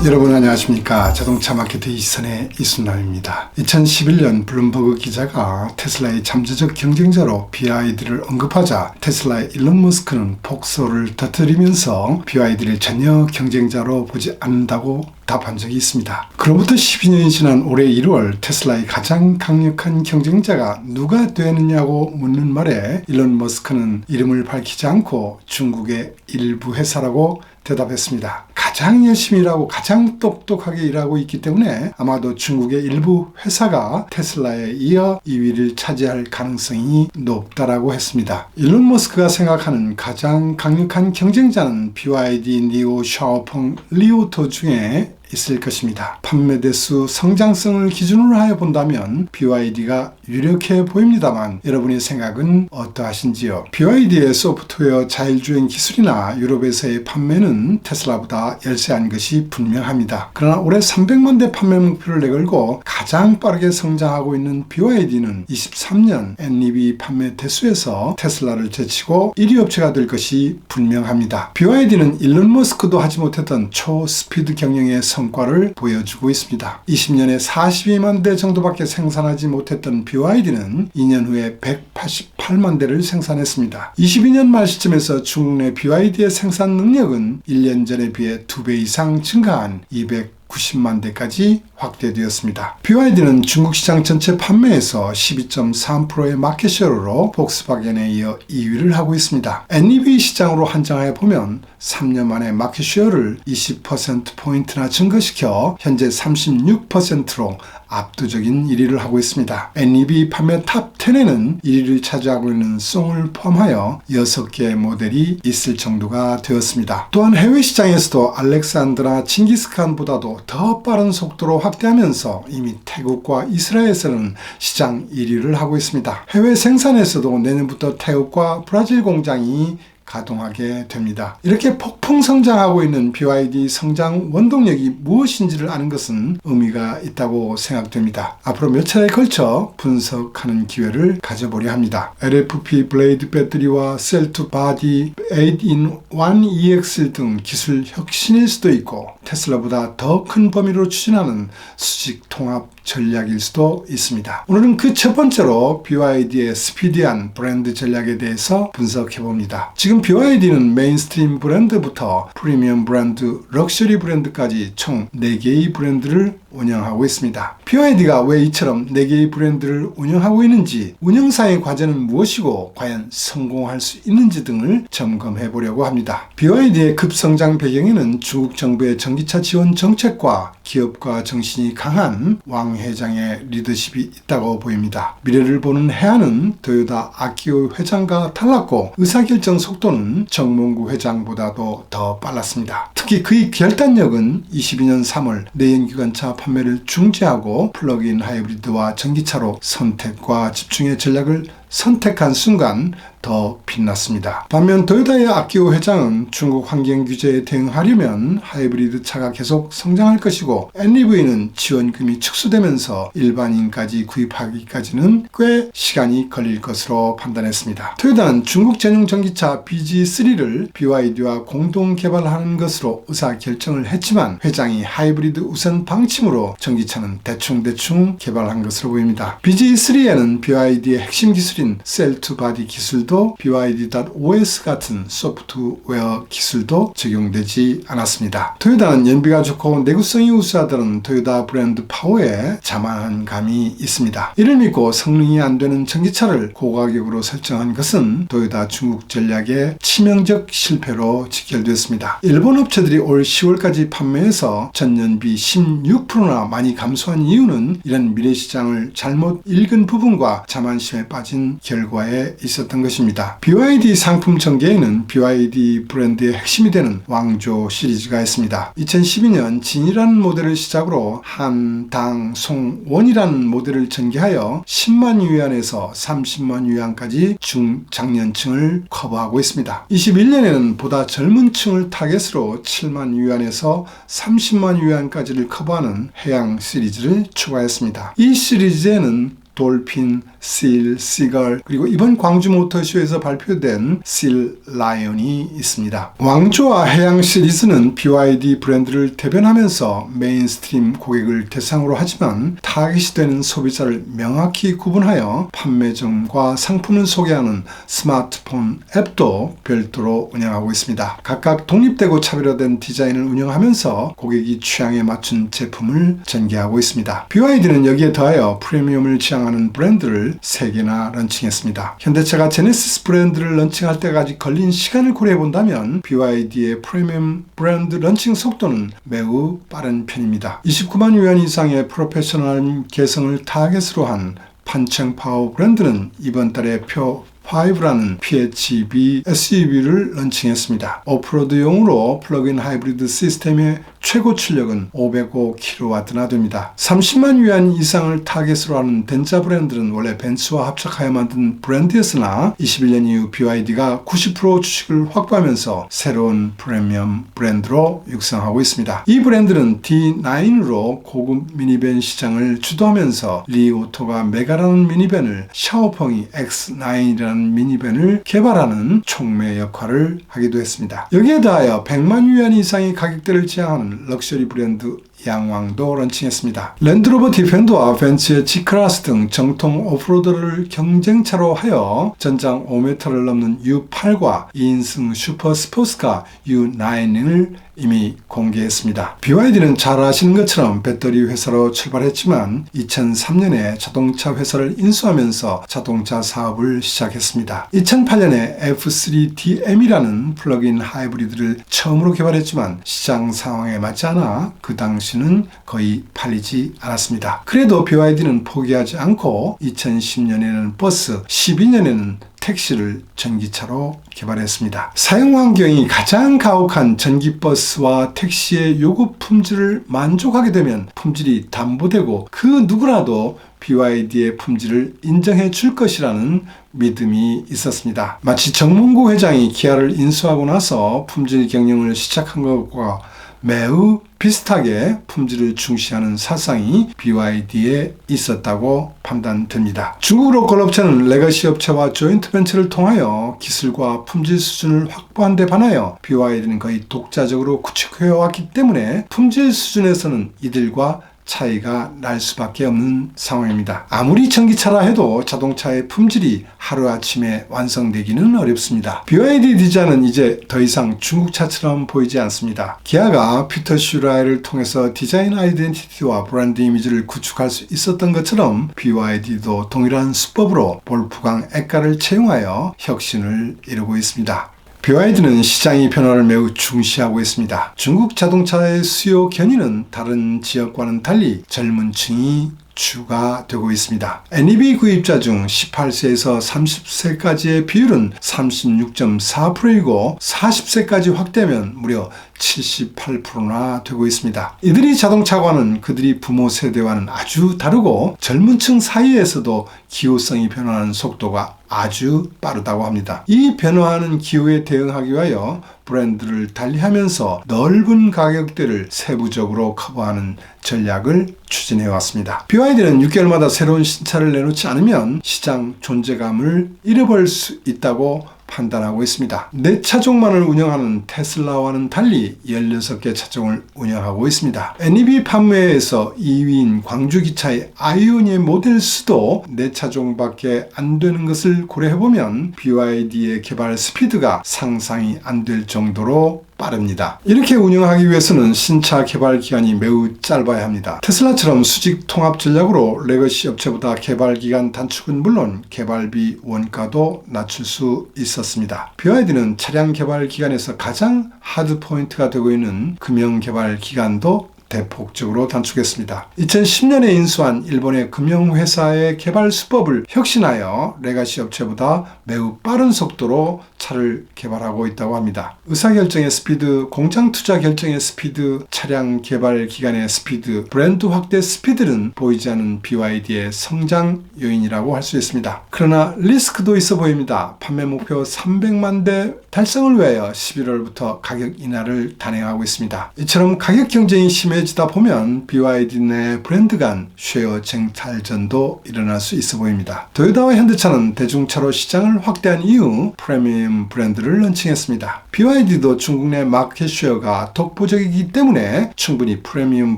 여러분 안녕하십니까. 자동차 마케트 이선의 이순남입니다. 2011년 블룸버그 기자가 테슬라의 잠재적 경쟁자로 BYD를 언급하자 테슬라의 일론 머스크는 폭소를 터뜨리면서 BYD를 전혀 경쟁자로 보지 않는다고 답한 적이 있습니다. 그로부터 12년이 지난 올해 1월 테슬라의 가장 강력한 경쟁자가 누가 되느냐고 묻는 말에 일론 머스크는 이름을 밝히지 않고 중국의 일부 회사라고 대답했습니다. 가장 열심히 일하고 가장 똑똑하게 일하고 있기 때문에 아마도 중국의 일부 회사가 테슬라에 이어 2위를 차지할 가능성이 높다라고 했습니다. 일론 머스크가 생각하는 가장 강력한 경쟁자는 BYD, 니오, 샤오펑, 리오토 중에 있을 것입니다. 판매 대수 성장성을 기준으로 하여 본다면 BYD가 유력해 보입니다만 여러분의 생각은 어떠하신지요? BYD의 소프트웨어 자율주행 기술이나 유럽에서의 판매는 테슬라보다 열세한 것이 분명합니다. 그러나 올해 300만 대 판매 목표를 내걸고 가장 빠르게 성장하고 있는 BYD는 23년 NEV 판매 대수에서 테슬라를 제치고 1위 업체가 될 것이 분명합니다. BYD는 일론 머스크도 하지 못했던 초스피드 경영의 성과를 보여주고 있습니다. 20년에 42만 대 정도밖에 생산하지 못했던 BYD는 2년 후에 188만 대를 생산했습니다. 22년 말 시점에서 중국 내 BYD의 생산 능력은 1년 전에 비해 2배 이상 증가한 290만 대까지 확대되었습니다. BYD는 중국 시장 전체 판매에서 12.3%의 마켓셰어로 폭스바겐에 이어 2위를 하고 있습니다. NEV 시장으로 한정하여 보면 3년 만에 마켓셰어를 20%포인트나 증가시켜 현재 36%로 압도적인 1위를 하고 있습니다. NEV 판매 탑 10에는 1위를 차지하고 있는 송을 포함하여 6개의 모델이 있을 정도가 되었습니다. 또한 해외 시장에서도 알렉산드라 칭기스칸보다도 더 빠른 속도로 확대하면서 이미 태국과 이스라엘에서는 시장 1위를 하고 있습니다. 해외 생산에서도 내년부터 태국과 브라질 공장이 가동하게 됩니다. 이렇게 폭풍 성장하고 있는 BYD 성장 원동력이 무엇인지를 아는 것은 의미가 있다고 생각됩니다. 앞으로 몇 차례에 걸쳐 분석하는 기회를 가져보려 합니다. LFP 블레이드 배터리와 셀2 바디 8-in-1 EXL 등 기술 혁신일 수도 있고 테슬라보다 더 큰 범위로 추진하는 수직 통합 전략일 수도 있습니다. 오늘은 그 첫 번째로 BYD의 스피디한 브랜드 전략에 대해서 분석해 봅니다. 지금 BYD는 메인스트림 브랜드부터 프리미엄 브랜드, 럭셔리 브랜드까지 총 4개의 브랜드를 운영하고 있습니다. BYD가 왜 이처럼 4개의 브랜드를 운영하고 있는지, 운영사의 과제는 무엇이고 과연 성공할 수 있는지 등을 점검해 보려고 합니다. BYD의 급성장 배경에는 중국 정부의 전기차 지원 정책과 기업가 정신이 강한 왕 회장의 리더십이 있다고 보입니다. 미래를 보는 해안은 토요타 아키오 회장과 달랐고 의사결정 속도는 정몽구 회장보다도 더 빨랐습니다. 특히 그의 결단력은 22년 3월 내연기관차 판매를 중지하고 플러그인 하이브리드와 전기차로 선택과 집중의 전략을 선택한 순간 더 빛났습니다. 반면 토요타의 아키오 회장은 중국 환경 규제에 대응하려면 하이브리드 차가 계속 성장할 것이고 NEV는 지원금이 축소되면서 일반인까지 구입하기까지는 꽤 시간이 걸릴 것으로 판단했습니다. 토요타는 중국 전용 전기차 BG3를 BYD와 공동 개발하는 것으로 의사결정을 했지만 회장이 하이브리드 우선 방침으로 전기차는 대충 개발한 것으로 보입니다. BG3에는 BYD의 핵심 기술인 셀2 바디 기술도 BYD.OS 같은 소프트웨어 기술도 적용되지 않았습니다. 토요타는 연비가 좋고 내구성이 우수하다는 토요타 브랜드 파워에 자만한 감이 있습니다. 이를 믿고 성능이 안 되는 전기차를 고가격으로 설정한 것은 토요타 중국 전략의 치명적 실패로 직결됐습니다. 일본 업체들이 올 10월까지 판매해서 전년비 16%나 많이 감소한 이유는 이런 미래시장을 잘못 읽은 부분과 자만심에 빠진 결과에 있었던 것입니다. BYD 상품 전개에는 BYD 브랜드의 핵심이 되는 왕조 시리즈가 있습니다. 2012년 진이라는 모델을 시작으로 한, 당, 송, 원이라는 모델을 전개하여 10만 유안에서 30만 유안까지 중장년층을 커버하고 있습니다. 21년에는 보다 젊은 층을 타겟으로 7만 유안에서 30만 유안까지를 커버하는 해양 시리즈를 추가했습니다. 이 시리즈에는 돌핀, 실, 시걸, 그리고 이번 광주 모터쇼에서 발표된 실 라이온이 있습니다. 왕조와 해양 시리즈는 BYD 브랜드를 대변하면서 메인스트림 고객을 대상으로 하지만 타깃이 되는 소비자를 명확히 구분하여 판매점과 상품을 소개하는 스마트폰 앱도 별도로 운영하고 있습니다. 각각 독립되고 차별화된 디자인을 운영하면서 고객이 취향에 맞춘 제품을 전개하고 있습니다. BYD는 여기에 더하여 프리미엄을 지향하는 브랜드를 3개나 런칭했습니다. 현대차가 제네시스 브랜드를 런칭할 때까지 걸린 시간을 고려해 본다면 BYD의 프리미엄 브랜드 런칭 속도는 매우 빠른 편입니다. 29만 유안 이상의 프로페셔널 개성을 타겟으로 한 판청 파워 브랜드는 이번 달에 표5라는 PHEV SUV를 런칭했습니다. 오프로드용으로 플러그인 하이브리드 시스템의 최고 출력은 505kW나 됩니다. 30만 유안 이상을 타겟으로 하는 덴자 브랜드는 원래 벤츠와 합작하여 만든 브랜드였으나 21년 이후 BYD가 90% 주식을 확보하면서 새로운 프리미엄 브랜드로 육성하고 있습니다. 이 브랜드는 D9으로 고급 미니밴 시장을 주도하면서 리 오토가 메가라는 미니밴을, 샤오펑이 X9이라는 미니밴을 개발하는 촉매 역할을 하기도 했습니다. 여기에 더하여 100만 유안 이상의 가격대를 지향하는 럭셔리 브랜드 양왕도 런칭했습니다. 랜드로버 디펜더와 벤츠의 G클래스 등 정통 오프로드를 경쟁차로 하여 전장 5m를 넘는 U8과 2인승 슈퍼 스포츠카 U9을 이미 공개했습니다. BYD는 잘 아시는 것처럼 배터리 회사로 출발했지만 2003년에 자동차 회사를 인수하면서 자동차 사업을 시작했습니다. 2008년에 F3DM이라는 플러그인 하이브리드를 처음으로 개발했지만 시장 상황에 맞지 않아 그 당시는 거의 팔리지 않았습니다. 그래도 BYD는 포기하지 않고 2010년에는 버스, 12년에는 택시를 전기차로 개발했습니다. 사용 환경이 가장 가혹한 전기버스와 택시의 요구 품질을 만족하게 되면 품질이 담보되고 그 누구라도 BYD의 품질을 인정해 줄 것이라는 믿음이 있었습니다. 마치 정몽구 회장이 기아를 인수하고 나서 품질 경영을 시작한 것과 매우 비슷하게 품질을 중시하는 사상이 BYD에 있었다고 판단됩니다. 중국 로컬업체는 레거시 업체와 조인트 벤처를 통하여 기술과 품질 수준을 확보한 데 반하여 BYD는 거의 독자적으로 구축해왔기 때문에 품질 수준에서는 이들과 차이가 날 수밖에 없는 상황입니다. 아무리 전기차라 해도 자동차의 품질이 하루아침에 완성되기는 어렵습니다. BYD 디자인은 이제 더 이상 중국차처럼 보이지 않습니다. 기아가 피터 슈라이를 통해서 디자인 아이덴티티와 브랜드 이미지를 구축할 수 있었던 것처럼 BYD도 동일한 수법으로 볼프강 액가를 채용하여 혁신을 이루고 있습니다. BYD는 시장의 변화를 매우 중시하고 있습니다. 중국 자동차의 수요 견인은 다른 지역과는 달리 젊은 층이 주가 되고 있습니다. NEV 구입자 중 18세에서 30세까지의 비율은 36.4%이고 40세까지 확대하면 무려 78%나 되고 있습니다. 이들이 자동차와는 그들이 부모 세대와는 아주 다르고 젊은 층 사이에서도 기후성이 변화하는 속도가 아주 빠르다고 합니다. 이 변화하는 기후에 대응하기 위하여 브랜드를 달리하면서 넓은 가격대를 세부적으로 커버하는 전략을 추진해 왔습니다. BYD는 6개월마다 새로운 신차를 내놓지 않으면 시장 존재감을 잃어버릴 수 있다고 판단하고 있습니다. 4차종만을 운영하는 테슬라와는 달리 16개 차종을 운영하고 있습니다. NEV 판매에서 2위인 광주기차의 아이오니의 모델 수도 4차종밖에 안 되는 것을 고려해보면 BYD의 개발 스피드가 상상이 안 될 정도로 빠릅니다. 이렇게 운영하기 위해서는 신차 개발 기간이 매우 짧아야 합니다. 테슬라처럼 수직 통합 전략으로 레거시 업체보다 개발 기간 단축은 물론 개발비 원가도 낮출 수 있었습니다. BYD는 차량 개발 기간에서 가장 하드 포인트가 되고 있는 금형 개발 기간도 대폭적으로 단축했습니다. 2010년에 인수한 일본의 금융회사의 개발 수법을 혁신하여 레거시 업체보다 매우 빠른 속도로 차를 개발하고 있다고 합니다. 의사결정의 스피드, 공장 투자 결정의 스피드, 차량 개발 기간의 스피드, 브랜드 확대 스피드는 보이지 않는 BYD의 성장 요인이라고 할 수 있습니다. 그러나 리스크도 있어 보입니다. 판매 목표 300만 대 달성을 위하여 11월부터 가격 인하를 단행하고 있습니다. 이처럼 가격 경쟁이 심해지다 보면 BYD 내 브랜드 간 쉐어 쟁탈전도 일어날 수 있어 보입니다. 도요타와 현대차는 대중차로 시장을 확대한 이후 프리미엄 브랜드를 런칭했습니다. BYD도 중국 내 마켓 쉐어가 독보적이기 때문에 충분히 프리미엄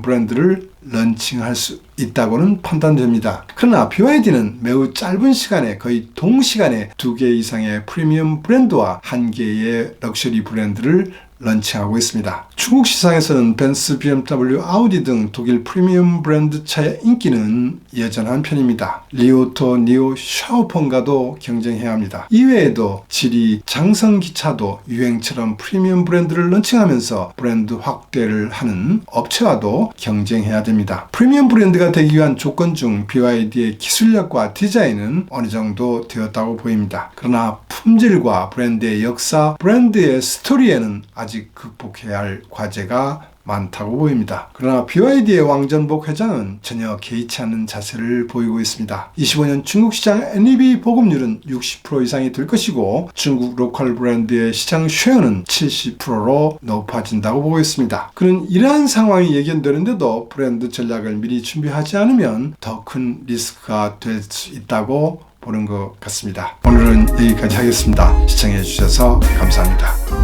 브랜드를 런칭할 수 있다고는 판단됩니다. 그러나 BYD는 매우 짧은 시간에 거의 동시간에 2개 이상의 프리미엄 브랜드와 1개의 럭셔리 브랜드를 런칭하고 있습니다. 중국 시장에서는 벤츠, BMW, 아우디 등 독일 프리미엄 브랜드 차의 인기는 여전한 편입니다. 리오토, 니오, 샤오펑과도 경쟁해야 합니다. 이외에도 지리, 장성기차도 유행처럼 프리미엄 브랜드를 런칭하면서 브랜드 확대를 하는 업체와도 경쟁해야 됩니다. 프리미엄 브랜드가 되기 위한 조건 중 BYD의 기술력과 디자인은 어느 정도 되었다고 보입니다. 그러나 품질과 브랜드의 역사, 브랜드의 스토리에는 아직 극복해야 할 과제가 많다고 보입니다. 그러나 BYD의 왕전복 회장은 전혀 개의치 않는 자세를 보이고 있습니다. 25년 중국 시장 NEV 보급률은 60% 이상이 될 것이고 중국 로컬 브랜드의 시장 쉐어는 70%로 높아진다고 보고 있습니다. 그는 이러한 상황이 예견되는데도 브랜드 전략을 미리 준비하지 않으면 더 큰 리스크가 될 수 있다고 보는 것 같습니다. 오늘은 여기까지 하겠습니다. 시청해 주셔서 감사합니다.